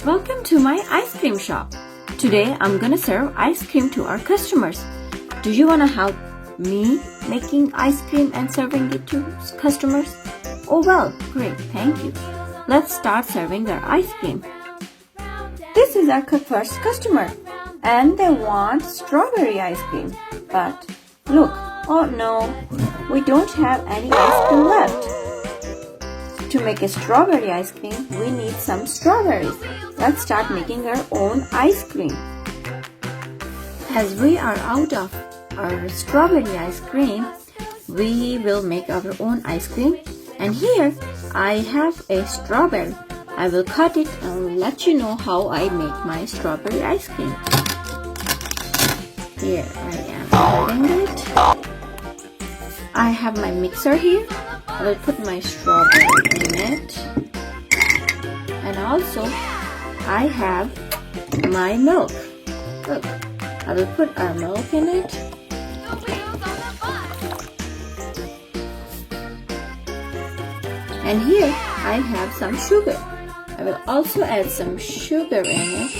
Welcome to my ice cream shop. Today I'm gonna serve ice cream to our customers. Do you wanna help me making ice cream and serving it to customers? Oh well, great, thank you. Let's start serving our ice cream. This is our first customer and they want strawberry ice cream. But look, oh no, we don't have any ice cream left. To make a strawberry ice cream, we need some strawberries. Let's start making our own ice cream. As we are out of our strawberry ice cream, we will make our own ice cream. And here I have a strawberry. I will cut it and let you know how I make my strawberry ice cream. Here I am cutting it. I have my mixer here. I will put my strawberry in it. And also I have my milk. Look, I will put our milk in it. And here I have some sugar. I will also add some sugar in it.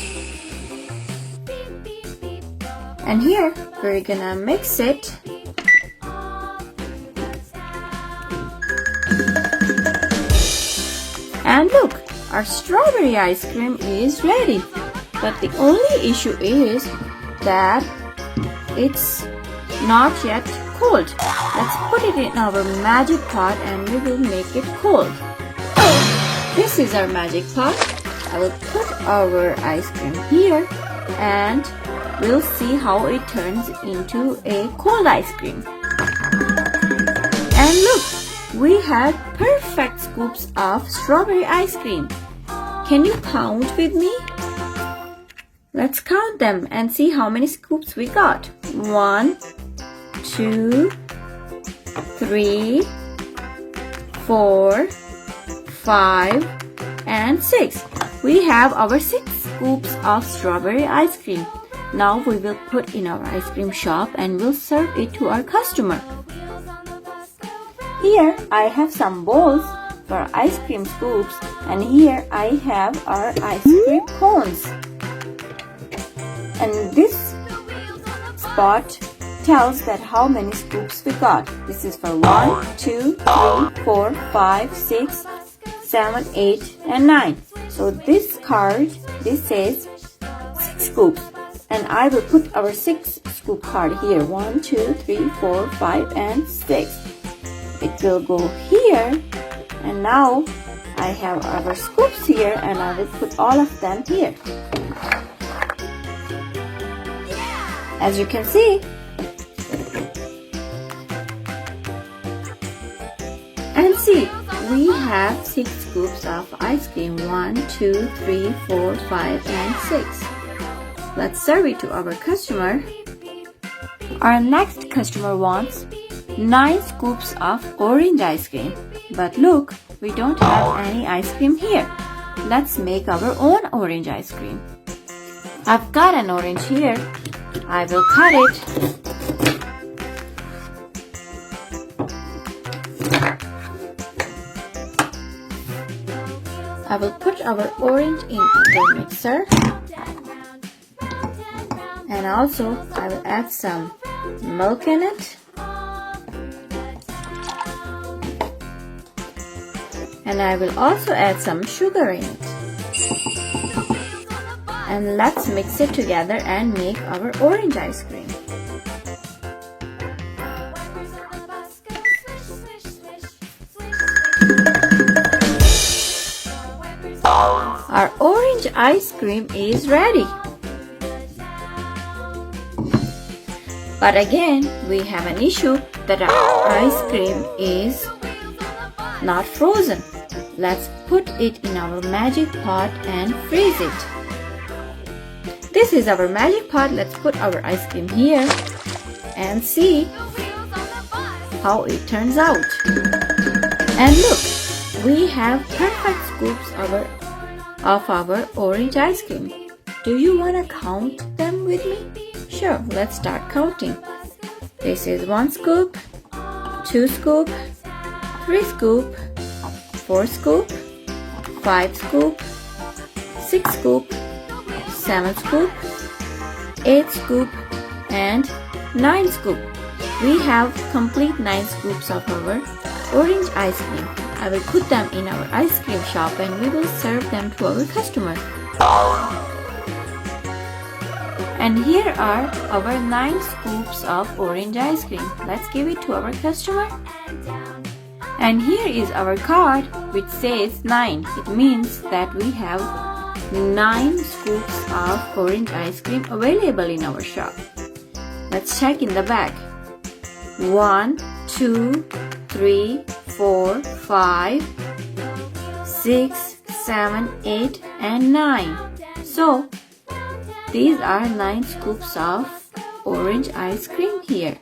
And here we're gonna mix it. And look, our strawberry ice cream is ready. But the only issue is that it's not yet cold. Let's put it in our magic pot and we will make it cold. This is our magic pot. I will put our ice cream here and we'll see how it turns into a cold ice cream. And look, we have perfect scoops of strawberry ice cream. Can you count with me? Let's count them and see how many scoops we got. 1, 2, 3, 4, 5, and 6. We have our 6 scoops of strawberry ice cream. Now we will put in our ice cream shop and we'll serve it to our customer. Here I have some bowls for ice cream scoops and here I have our ice cream cones. And this spot tells that how many scoops we got. This is for 1, 2, 3, 4, 5, 6, 7, 8, and 9. So this card, this says 6 scoops. And I will put our 6 scoop card here. 1, 2, 3, 4, 5, and 6. It will go here. And now I have our scoops here and I will put all of them here. As you can see, and see, we have 6 scoops of ice cream. 1, 2, 3, 4, 5, and 6. Let's serve it to our customer. Our next customer wants 9 scoops of orange ice cream. But look, we don't have any ice cream here. Let's make our own orange ice cream. I've got an orange here. I will cut it. I will put our orange in the mixer. And also I will add some milk in it. And I will also add some sugar in it. And let's mix it together and make our orange ice cream. Our orange ice cream is ready. But again, we have an issue that our ice cream is not frozen. Let's put it in our magic pot and freeze it. This is our magic pot. Let's put our ice cream here and see how it turns out. And look, we have perfect scoops of our orange ice cream. Do you want to count them with me? Sure, let's start counting. This is 1 scoop, 2 scoop, 3 scoop, 4 scoop, 5 scoop, 6 scoop, 7 scoop, 8 scoop, and 9 scoop. We have complete 9 scoops of our orange ice cream. I will put them in our ice cream shop and we will serve them to our customer. And here are our 9 scoops of orange ice cream. Let's give it to our customer. And here is our card which says 9. It means that we have 9 scoops of orange ice cream available in our shop. Let's check in the back. 1, 2, 3, 4, 5, 6, 7, 8, and 9. So, these are 9 scoops of orange ice cream here.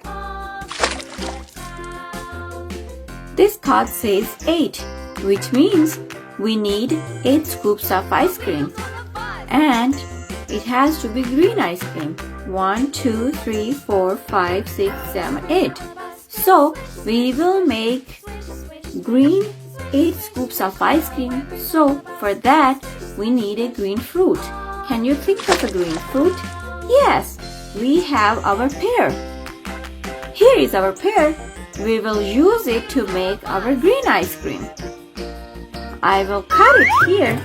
This card says 8, which means we need 8 scoops of ice cream. And it has to be green ice cream. 1, 2, 3, 4, 5, 6, 7, 8. So, we will make green 8 scoops of ice cream. So, for that, we need a green fruit. Can you think of a green fruit? Yes, we have our pear. Here is our pear. We will use it to make our green ice cream. I will cut it here.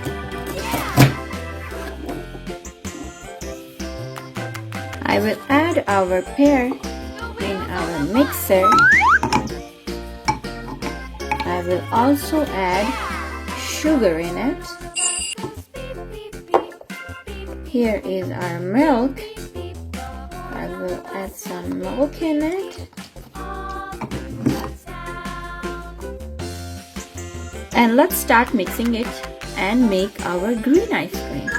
I will add our pear in our mixer. I will also add sugar in it. Here is our milk. I will add some milk in it. And let's start mixing it and make our green ice cream.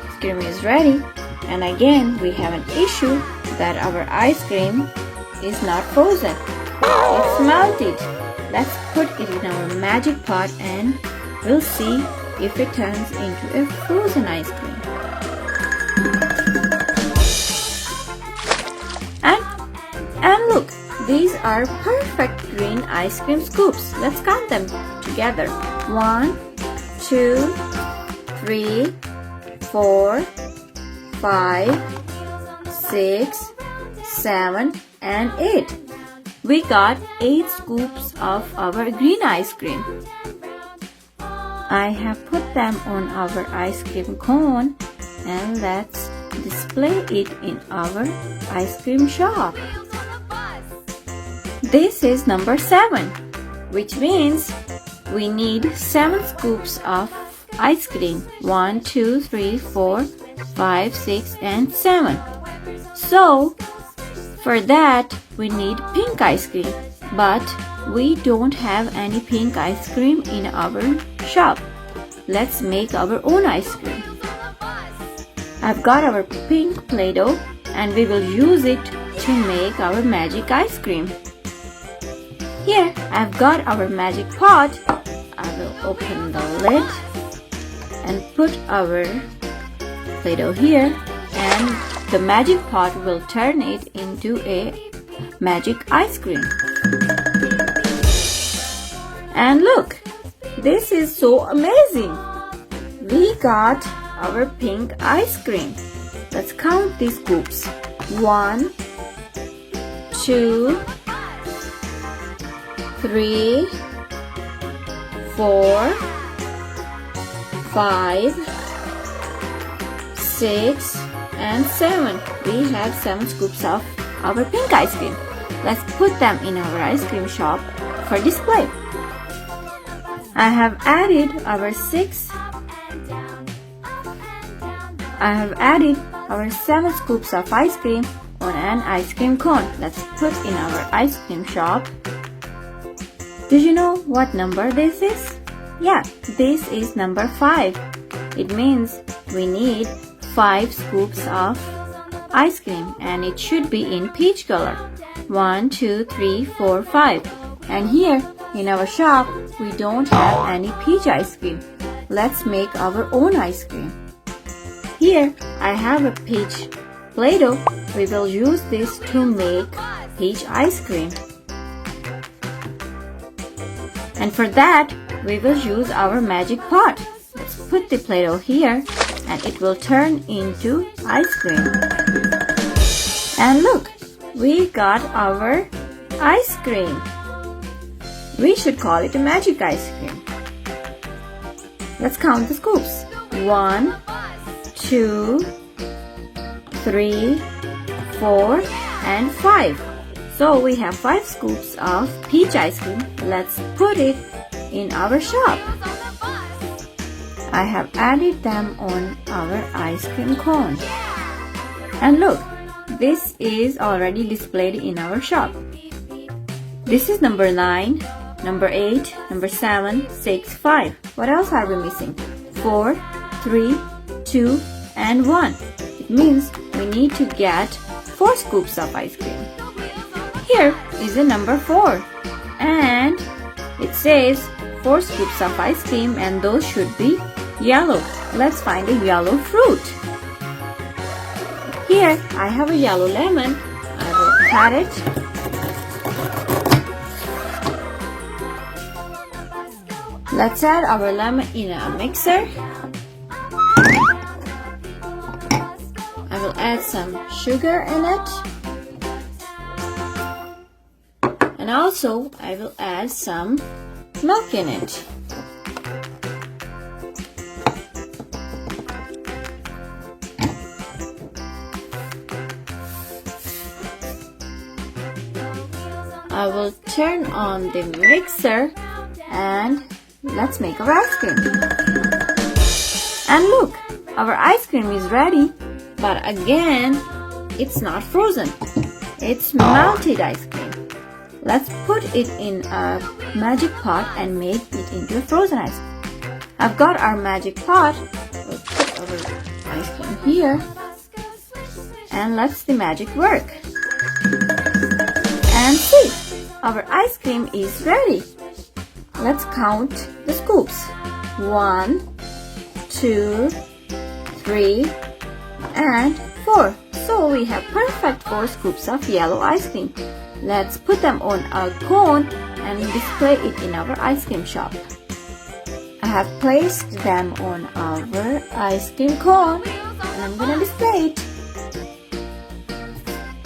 Ice cream is ready. And again, we have an issue that our ice cream is not frozen. It's melted. Let's put it in our magic pot and we'll see if it turns into a frozen ice cream. And look, these are perfect green ice cream scoops. Let's count them together. 1, 2, 3, 4, 5, 6, 7, and 8. We got 8 scoops of our green ice cream. I have put them on our ice cream cone and let's display it in our ice cream shop. This is number 7, which means we need 7 scoops of ice cream. 1, 2, 3, 4, 5, 6, and 7. So, for that, we need pink ice cream. But we don't have any pink ice cream in our shop. Let's make our own ice cream. I've got our pink Play-Doh and we will use it to make our magic ice cream. Here, I've got our magic pot. I will open the lid and put our Play-Doh here and the magic pot will turn it into a magic ice cream. And look, this is so amazing. We got our pink ice cream. Let's count these scoops. 1, 2, 3, 4, 5, 6, and 7. We have 7 scoops of our pink ice cream. Let's put them in our ice cream shop for display. I have added our 7 scoops of ice cream on an ice cream cone. Let's put in our ice cream shop. Did you know what number this is? Yeah, this is number 5. It means we need 5 scoops of ice cream and it should be in peach color. 1, 2, 3, 4, 5. And here in our shop, we don't have any peach ice cream. Let's make our own ice cream. Here, I have a peach Play-Doh. We will use this to make peach ice cream. And for that, we will use our magic pot. Let's put the Play-Doh here and it will turn into ice cream. And look, we got our ice cream. We should call it a magic ice cream. Let's count the scoops. 1, 2, 3, 4, and 5. So we have 5 scoops of peach ice cream. Let's put it in our shop. I have added them on our ice cream cone. And look, this is already displayed in our shop. This is number 9, number 8, number 7, 6, 5. What else are we missing? 4, 3, 2, and 1. It means we need to get 4 scoops of ice cream. Here is the number 4. And it says 4 scoops of ice cream and those should be yellow. Let's find a yellow fruit. Here I have a yellow lemon. I will cut it. Let's add our lemon in a mixer. I will add some sugar in it. And also I will add some milk in it. I will turn on the mixer and let's make our ice cream. And look, our ice cream is ready, but again, it's not frozen. It's melted ice cream. Let's put it in a magic pot and make it into a frozen ice cream. I've got our magic pot. We'll put our ice cream here. And let's the magic work. And see, our ice cream is ready. Let's count the scoops. 1, 2, 3, and 4. So we have perfect 4 scoops of yellow ice cream. Let's put them on a cone and display it in our ice cream shop. I have placed them on our ice cream cone and I'm gonna display it.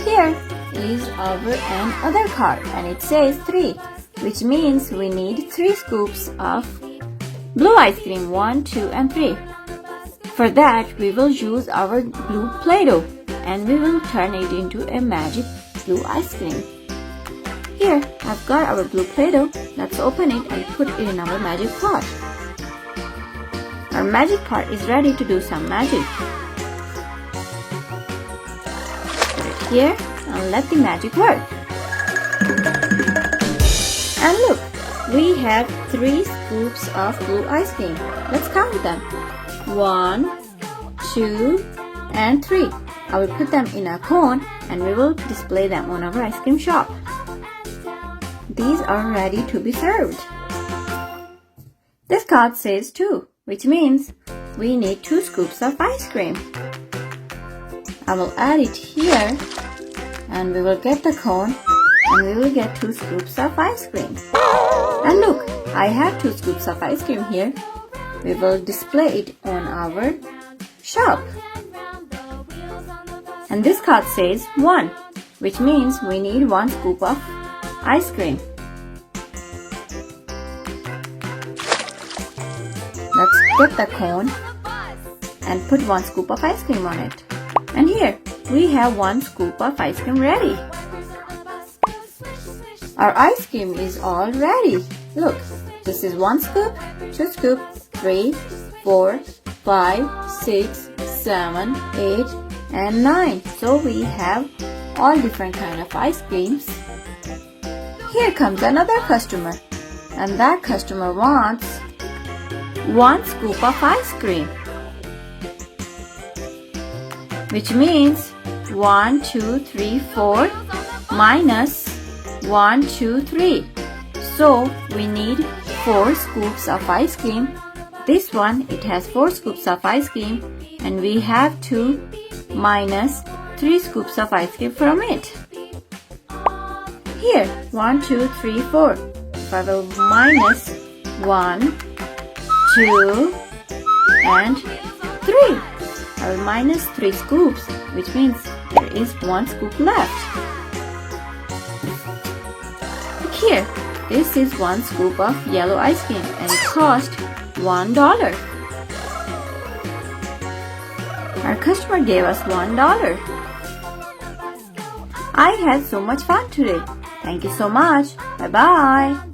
Here is our other card and it says 3, which means we need 3 scoops of blue ice cream, 1, 2, and 3. For that, we will use our blue Play-Doh and we will turn it into a magic blue ice cream. Here, I've got our blue Play-Doh. Let's open it and put it in our magic pot. Our magic pot is ready to do some magic. Put it here and let the magic work. And look, we have 3 scoops of blue ice cream. Let's count them. 1, 2, and 3. I will put them in a cone and we will display them on our ice cream shop. These are ready to be served. This card says 2, which means we need 2 scoops of ice cream. I will add it here and we will get the cone and we will get 2 scoops of ice cream. And look, I have 2 scoops of ice cream here. We will display it on our shop. And this card says 1, which means we need 1 scoop of ice cream. Let's get the cone and put 1 scoop of ice cream on it. And here, we have 1 scoop of ice cream ready. Our ice cream is all ready. Look, this is 1 scoop, 2 scoop, 3, 4, 5, 6, 7, 8, and 9. So we have all different kind of ice creams. Here comes another customer. And that customer wants 1 scoop of ice cream. Which means 1, 2, 3, 4 minus 1, 2, 3. So we need 4 scoops of ice cream. This one, it has 4 scoops of ice cream and we have to minus 3 scoops of ice cream from it. Here, 1, 2, 3, 4. If I will minus 1, 2, and 3. I will minus 3 scoops, which means there is 1 scoop left. Look here, this is 1 scoop of yellow ice cream and it cost $1. Our customer gave us $1. I had so much fun today. Thank you so much. Bye-bye.